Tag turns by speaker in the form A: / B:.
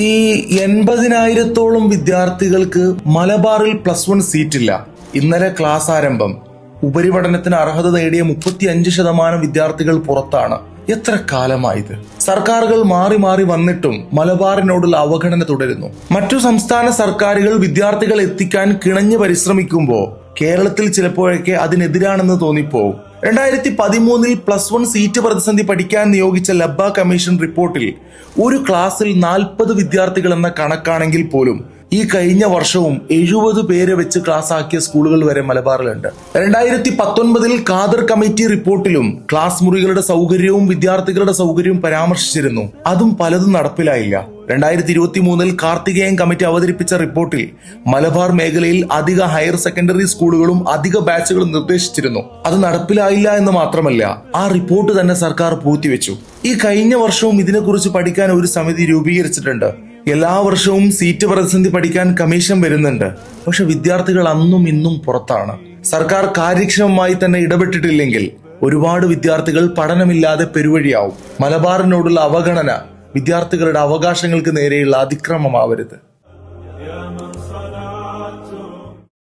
A: ഈ 80,000-ഓളം വിദ്യാർത്ഥികൾക്ക് മലബാറിൽ +1 സീറ്റില്ല. ഇന്നലെ ക്ലാസ് ആരംഭം. ഉപരിപഠനത്തിന് അർഹത നേടിയ 35% വിദ്യാർത്ഥികൾ പുറത്താണ്. എത്ര കാലമായത്? സർക്കാരുകൾ മാറി മാറി വന്നിട്ടും മലബാറിനോടുള്ള അവഗണന തുടരുന്നു. മറ്റു സംസ്ഥാന സർക്കാരുകൾ വിദ്യാർത്ഥികൾ എത്തിക്കാൻ കിണഞ്ഞു പരിശ്രമിക്കുമ്പോൾ കേരളത്തിൽ ചിലപ്പോഴൊക്കെ അതിനെതിരാണെന്ന് തോന്നിപ്പോവും. 2013 +1 സീറ്റ് പ്രതിസന്ധി പഠിക്കാൻ നിയോഗിച്ച ലബ്ബ കമ്മീഷൻ റിപ്പോർട്ടിൽ ഒരു ക്ലാസ്സിൽ 40 വിദ്യാർത്ഥികൾ എന്ന കണക്കാണെങ്കിൽ പോലും ഈ കഴിഞ്ഞ വർഷവും 70 പേരെ വെച്ച് ക്ലാസ് ആക്കിയ സ്കൂളുകൾ വരെ മലബാറിലുണ്ട്. 2019 ഖാദർ കമ്മിറ്റി റിപ്പോർട്ടിലും ക്ലാസ് മുറികളുടെ സൗകര്യവും വിദ്യാർത്ഥികളുടെ സൗകര്യവും പരാമർശിച്ചിരുന്നു. അതും പലതും നടപ്പിലായില്ല. 2023 കാർത്തികേയൻ കമ്മിറ്റി അവതരിപ്പിച്ച റിപ്പോർട്ടിൽ മലബാർ മേഖലയിൽ അധിക ഹയർ സെക്കൻഡറി സ്കൂളുകളും അധിക ബാച്ചുകളും നിർദ്ദേശിച്ചിരുന്നു. അത് നടപ്പിലായില്ല എന്ന് മാത്രമല്ല, ആ റിപ്പോർട്ട് തന്നെ സർക്കാർ പൂഴ്ത്തിവെച്ചു. ഈ കഴിഞ്ഞ വർഷവും ഇതിനെക്കുറിച്ച് പഠിക്കാൻ ഒരു സമിതി രൂപീകരിച്ചിട്ടുണ്ട്. എല്ലാ വർഷവും സീറ്റ് പ്രതിസന്ധി പഠിക്കാൻ കമ്മീഷൻ വരുന്നുണ്ട്. പക്ഷെ വിദ്യാർത്ഥികൾ അന്നും ഇന്നും പുറത്താണ്. സർക്കാർ കാര്യക്ഷമമായി തന്നെ ഇടപെട്ടിട്ടില്ലെങ്കിൽ ഒരുപാട് വിദ്യാർത്ഥികൾ പഠനമില്ലാതെ പെരുവഴിയാവും. മലബാറിനോടുള്ള അവഗണന വിദ്യാർത്ഥികളുടെ അവകാശങ്ങൾക്ക് നേരെയുള്ള അതിക്രമമാവരുത്.